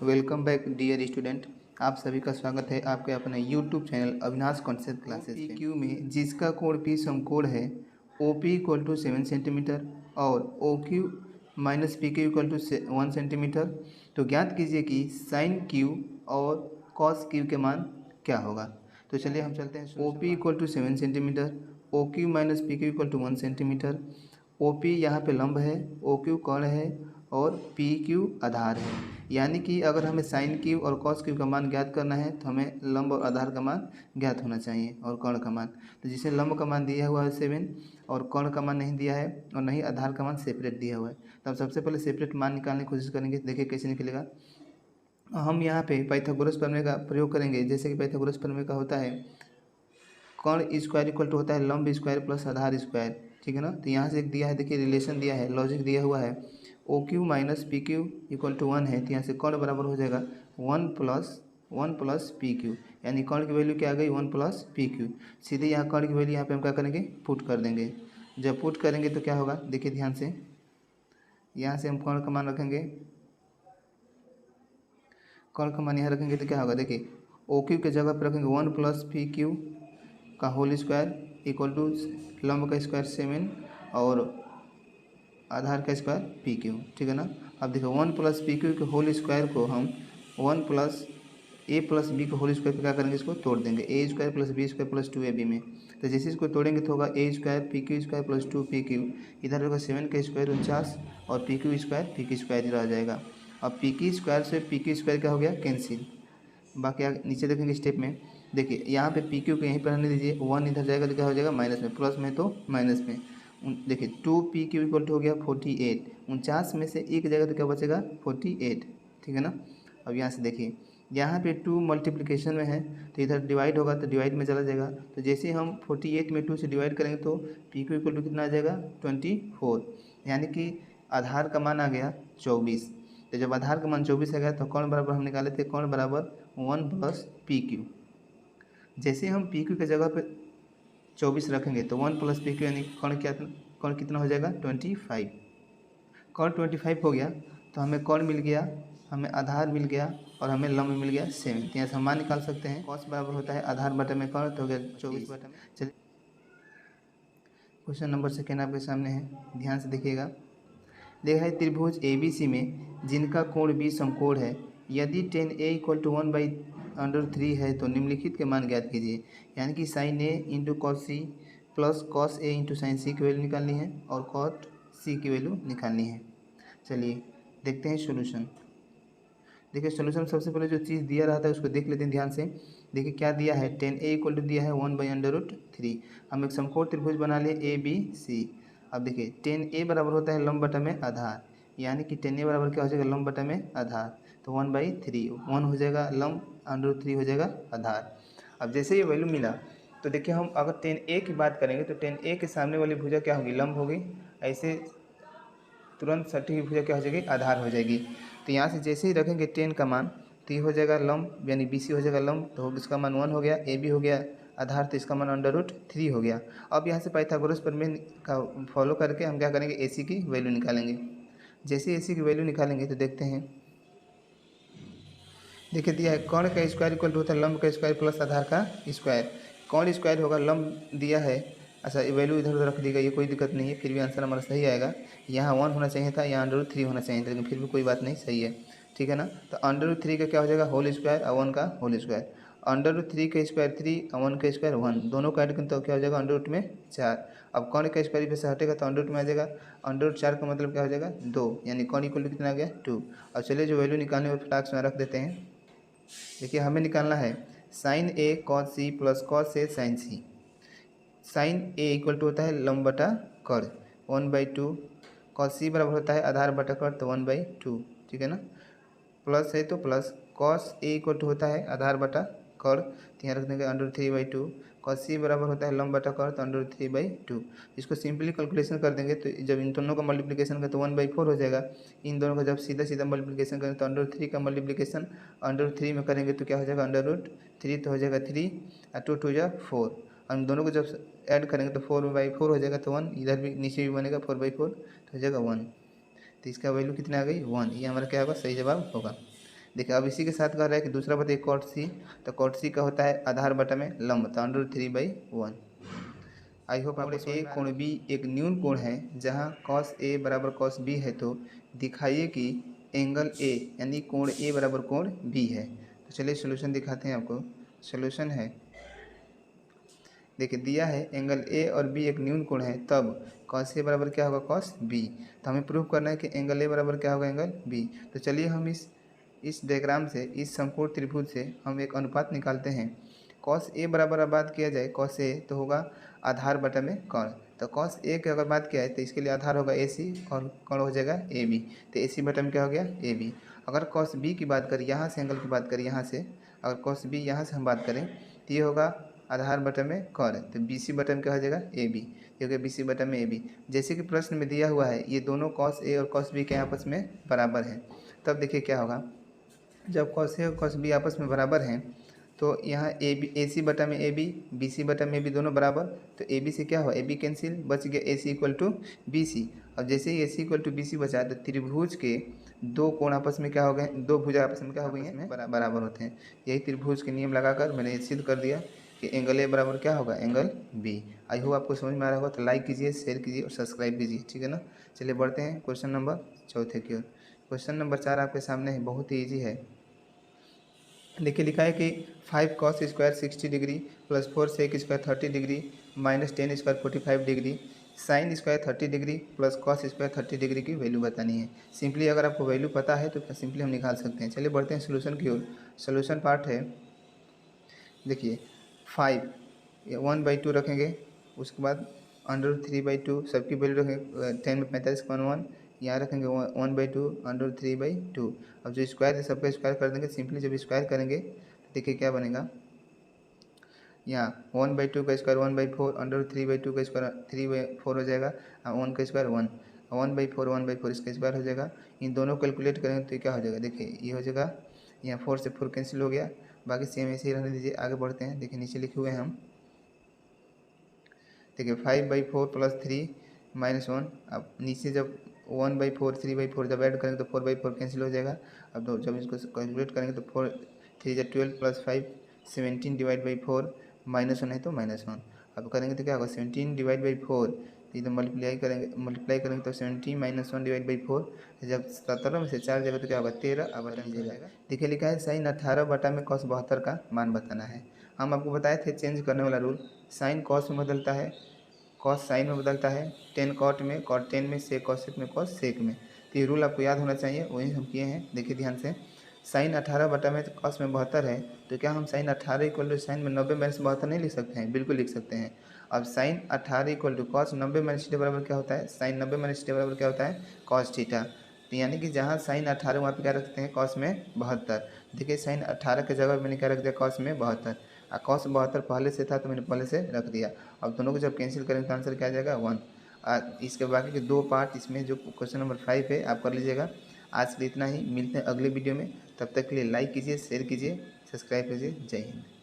Welcome back dear student. आप सभी का स्वागत है आपके अपने YouTube channel Avinash concept classes पे। क्यू में जिसका कोड पी समकोड है O P equal to 7 centimetre और O Q minus P Q equal to 1 centimetre. तो ज्ञात कीजिए कि साइन क्यू और कॉस क्यू के मान क्या होगा। तो चलिए हम चलते हैं। O P equal to 7 centimetre, O Q minus P Q equal to 1 centimetre. O P यहाँ पे लंब है, ओ क्यू कोण है और पी क्यू आधार है। यानी कि अगर हमें साइन क्यू और कॉस क्यू का मान ज्ञात करना है तो हमें लंब और आधार का मान ज्ञात होना चाहिए और कोण का मान। तो जिसे लंब का मान दिया हुआ है 7 और कोण का मान नहीं दिया है और नहीं आधार का मान सेपरेट दिया हुआ है, तो हम सबसे पहले सेपरेट मान निकालने की कोशिश करेंगे। देखिए कैसे निकलेगा। हम यहाँ पे पाइथागोरस प्रमेय का प्रयोग करेंगे। जैसे कि पाइथागोरस प्रमेय का होता है कोण स्क्वायर इक्वल टू होता है लंब स्क्वायर प्लस आधार स्क्वायर, ठीक है ना। तो यहाँ से एक दिया है, देखिए रिलेशन दिया है, लॉजिक दिया हुआ है। O Q minus P Q equal to 1 है, तो यहाँ से कोण बराबर हो जाएगा 1 प्लस पी क्यू, यानी कोण की वैल्यू क्या आ गई 1 प्लस पी क्यू। सीधे यहाँ कोण की वैल्यू यहाँ पे हम क्या करेंगे पुट कर देंगे। जब पुट करेंगे तो क्या होगा, देखिए ध्यान से, यहाँ से हम कोण का मान रखेंगे, कोण का मान यहाँ रखेंगे तो क्या होगा, देखिए ओ क्यू के जगह पर रखेंगे 1 प्लस पी क्यू का होल स्क्वायर इक्वल टू लंब का स्क्वायर 7 और आधार का स्क्वायर पी क्यू, ठीक है ना। अब देखो 1 प्लस पी क्यू के होल स्क्वायर को हम 1 प्लस ए प्लस बी के होल स्क्वायर पे क्या करेंगे, इसको तोड़ देंगे। A square plus B square plus 2ab में, तो जैसे इसको तोड़ेंगे तो होगा A square P Q square plus 2pq, इधर होगा 7 का स्क्वायर 49 और पी क्यू स्क्वायर इधर आ जाएगा। अब पी क्यू स्क्वायर से पी क्यू स्क्वायर क्या हो गया कैंसिल। बाकी आगे नीचे देखेंगे स्टेप में, देखिए यहाँ पे पी क्यू को यहीं पर रहने दीजिए, 1 इधर जाएगा तो क्या हो जाएगा माइनस में, प्लस में तो माइनस में। देखिए 2pq इक्वल टू हो गया 48, 49 में से एक जाएगा तो क्या बचेगा 48, ठीक है ना। अब यहाँ से देखिए यहाँ पे 2 मल्टीप्लिकेशन में है तो इधर डिवाइड होगा तो डिवाइड में चला जाएगा। तो जैसे हम 48 में 2 से डिवाइड करेंगे तो पी क्यू इक्वल टू कितना आ जाएगा 24, यानी कि आधार का मान आ गया 24। तो जब आधार का मान 24 आ गया तो कोण बराबर हम निकाले थे, कोण बराबर 1 प्लस पी क्यू। जैसे हम पी क्यू की जगह पे 24 रखेंगे तो 1 प्लस पी क्यू यानी कोण कितना हो जाएगा 25। कोण 25 हो गया तो हमें कोण मिल गया, हमें आधार मिल गया और हमें लंब मिल गया 7। तो यहाँ से हम मान निकाल सकते हैं कॉस बराबर होता है आधार बटे में कोण, तो हो गया 24 बटे में। चलिए क्वेश्चन नंबर 2 आपके सामने है, ध्यान से देखिएगा। देखा है त्रिभुज ABC में जिनका कोण B समकोण है, यदि tan A इक्वल टू 1/√3 है तो निम्नलिखित के मान ज्ञात कीजिए। यानी कि sine A into cos C plus cos A into sine C की वैल्यू निकालनी है और कॉट C की वैल्यू निकालनी है। चलिए देखते हैं सोल्यूशन। देखिए सोल्यूशन सबसे पहले जो चीज़ दिया रहता है उसको देख लेते हैं ध्यान से। देखिए क्या दिया है, tan A इक्वल टू दिया है 1/√3। हम एक समकोण त्रिभुज बना लिए ABC। अब देखिए tan A बराबर होता है लंब बटा में आधार, यानी कि tan A बराबर क्या हो जाएगा लंब बटा में आधार, तो 1/3, 1 हो जाएगा लंब, √3 हो जाएगा आधार। अब जैसे ये वैल्यू मिला तो देखिए हम अगर tan A की बात करेंगे तो tan A के सामने वाली भुजा क्या होगी, लंब होगी। ऐसे तुरंत सटी हुई भुजा क्या हो जाएगी, आधार हो जाएगी। तो यहाँ से जैसे ही रखेंगे tan का मान तो ये हो जाएगा लंब, यानी BC हो जाएगा लंब, तो इसका मान 1 हो गया, AB हो गया आधार, तो इसका मान √3 हो गया। अब यहाँ से पाइथागोरस प्रमेय का फॉलो करके हम क्या करेंगे, AC की वैल्यू निकालेंगे। जैसे AC की वैल्यू निकालेंगे तो देखते हैं, देखिए दिया है कोण का स्क्वायर इक्वल टू होता है लंब का स्क्वायर प्लस आधार का स्क्वायर। कोण स्क्वायर होगा, लंब दिया है, अच्छा ये वैल्यू इधर उधर रख दी गई, ये कोई दिक्कत नहीं है, फिर भी आंसर हमारा सही आएगा। यहाँ 1 होना चाहिए था, यहाँ √3 होना चाहिए था, लेकिन फिर भी कोई बात नहीं, सही है, ठीक है ना। तो √3 का क्या हो जाएगा होल स्क्वायर और 1 का होल स्क्वायर। √3 का स्क्वायर 3 और 1 का स्क्वायर 1, दोनों का ऐड करें तो क्या हो जाएगा √ में 4। अब कोण का स्क्वायर पे से हटेगा तो √ में आ जाएगा, √4 का मतलब क्या हो जाएगा 2, यानी कोण इक्वल टू कितना आ गया 2। अब चलिए जो वैल्यू निकालने और फटाक से रख देते हैं। देखिए हमें निकालना है sine A cos C plus cos A sine C। Sine A equal to होता है लंब बटा कोण 1/2, कॉस C बराबर होता है आधार बटा कोण, तो 1/2, ठीक है ना। प्लस है तो plus, cos A equal to होता है आधार बटा कोण, तो यहाँ रख देंगे √3/2, कॉस C बराबर होता है लंब बटा कोण, तो √3/2। इसको सिंपली कैलकुलेशन कर देंगे तो जब इन दोनों का मल्टीप्लिकेशन करें तो 1/4 हो जाएगा। इन दोनों का जब सीधा सीधा मल्टीप्लिकेशन करें तो √3 का मल्टीप्लिकेशन √3 में करेंगे तो क्या हो जाएगा √3, तो हो जाएगा 3 और 2 2 जा 4। हम दोनों को जब ऐड करेंगे तो 4/4 हो जाएगा, तो 1 इधर भी नीचे भी बनेगा 4/4, तो हो जाएगा 1। तो इसका वैल्यू कितना आ गई 1, ये हमारा क्या होगा सही जवाब होगा। देखिए अब इसी के साथ कह रहा है कि दूसरा बताइए कॉट सी, तो कॉट सी का होता है आधार बटा में लंब, तो √3/1। आई होप आपको ए कोण बी एक न्यून कोण है जहां cos A बराबर cos B है, तो दिखाइए कि एंगल A यानी कोण A बराबर कोण B है। तो चलिए सोल्यूशन दिखाते हैं आपको। सोल्यूशन है, देखिए दिया है एंगल A और B एक न्यून कोण है, तब cos A बराबर क्या होगा cos B। तो हमें प्रूव करना है कि एंगल A बराबर क्या होगा एंगल B। तो चलिए हम इस डायग्राम से, इस समकोण त्रिभुज से हम एक अनुपात निकालते हैं। cos A बराबर अब बात किया जाए cos A तो होगा आधार बटा में कोण, तो cos A की अगर बात किया है तो इसके लिए आधार होगा AC और कोण हो जाएगा AB, तो AC बटा में क्या हो गया AB। अगर cos B की बात करें, यहाँ से एंगल की बात करें, यहाँ से अगर cos B यहाँ से हम बात करें तो ये होगा आधार बटा में कोण, तो BC बटा में क्या हो जाएगा AB, क्योंकि BC बटा में AB। जैसे कि प्रश्न में दिया हुआ है ये दोनों cos A और cos B के आपस में बराबर हैं, तब देखिए क्या होगा, जब cos A और cos B आपस में बराबर हैं तो यहाँ AC बटा में AB, BC बटा में AB दोनों बराबर, तो AB से क्या हुआ AB कैंसिल, बच गया AC इक्वल टू BC। और जैसे ही AC इक्वल टू BC बचा तो त्रिभुज के दो कोण आपस में क्या हो गए, दो भुजा आपस में क्या हो गई हैं बराबर होते हैं। यही त्रिभुज के नियम लगाकर मैंने सिद्ध कर दिया कि एंगल A बराबर क्या होगा एंगल B। आई होप आपको समझ में आ रहा होगा, तो लाइक कीजिए, शेयर कीजिए और सब्सक्राइब कीजिए, ठीक है ना। चलिए बढ़ते हैं क्वेश्चन नंबर 4 की ओर। क्वेश्चन नंबर 4 आपके सामने है, बहुत ही ईजी है। देखिए लिखा है कि 5 cos square 60 degree plus 4 sec square 30 degree minus 10 square 45 degree sine square 30 degree plus cos square 30 degree की वैल्यू बतानी है। सिंपली अगर आपको वैल्यू पता है तो सिंपली हम निकाल सकते हैं। चलिए बढ़ते हैं सोल्यूशन की ओर। सोल्यूशन पार्ट है, देखिए 5 1/2 रखेंगे, उसके बाद √3/2 सबकी वैल्यू रखेंगे, 10 में 45 यहाँ रखेंगे 1/2 √3/2। अब जो स्क्वायर है सबका स्क्वायर कर देंगे, सिंपली जब स्क्वायर करेंगे तो देखिए क्या बनेगा, यहाँ 1/2 का स्क्वायर 1/4 √3/2 का स्क्वायर 3/4 हो जाएगा, 1 का स्क्वायर 1, 1/4 इसका स्क्वायर हो जाएगा। इन दोनों कैलकुलेट करेंगे तो क्या हो जाएगा, देखिए ये हो जाएगा, यहाँ 4 से 4 कैंसिल हो गया, बाकी सेम ऐसे ही रहने दीजिए। आगे बढ़ते हैं, देखिए नीचे लिखे हुए हैं हम, देखिए 5/4 प्लस 3 -1। अब नीचे जब 1/4 3/4 जब ऐड करेंगे तो 4/4 कैंसिल हो जाएगा। अब तो जब इसको कैलकुलेट करेंगे तो 4 3 12 प्लस 5 17 डिवाइड/4 -1 है तो -1। अब करेंगे तो क्या होगा 17 डिवाइड/4, तो इधर मल्टीप्लाई करेंगे तो 17 -1 डिवाइड/4, जब 17 में से 4 जाएगा तो क्या होगा 13। अब बटन जाएगा, देखिए लिखा है साइन 18 बटा में cos 72 का मान बताना है। हम आपको बताए थे चेंज करने वाला रूल, साइन कॉस में बदलता है, कॉस साइन में बदलता है, टेन कॉट में, कॉट टेन में, सेक कॉसेक में, कॉस सेक में। तो ये रूल आपको याद होना चाहिए, वही हम किए हैं। देखिए ध्यान से, साइन 18 बटा में कॉस में 72 है, तो क्या हम साइन 18 इक्वल टू साइन में 90 माइनस 72 नहीं लिख सकते हैं, बिल्कुल लिख सकते हैं। अब sine 18 equal to cos 90 minus theta बराबर क्या होता है, साइन 90 माइनस थीटा बराबर क्या होता है कॉस थीटा। तो यानी कि जहाँ साइन 18 वहाँ पे क्या रखते हैं कॉस में 72। देखिए साइन 18 के जगह मैंने क्या रख दिया कॉस में 72, और cos 72 पहले से था तो मैंने पहले से रख दिया। अब दोनों को जब कैंसिल करेंगे तो आंसर क्या आ जाएगा 1। इसके बाकी के दो पार्ट इसमें जो क्वेश्चन नंबर 5 है आप कर लीजिएगा। आज के लिए इतना ही, मिलते हैं अगले वीडियो में, तब तक के लिए लाइक कीजिए, शेयर कीजिए, सब्सक्राइब कीजिए। जय हिंद।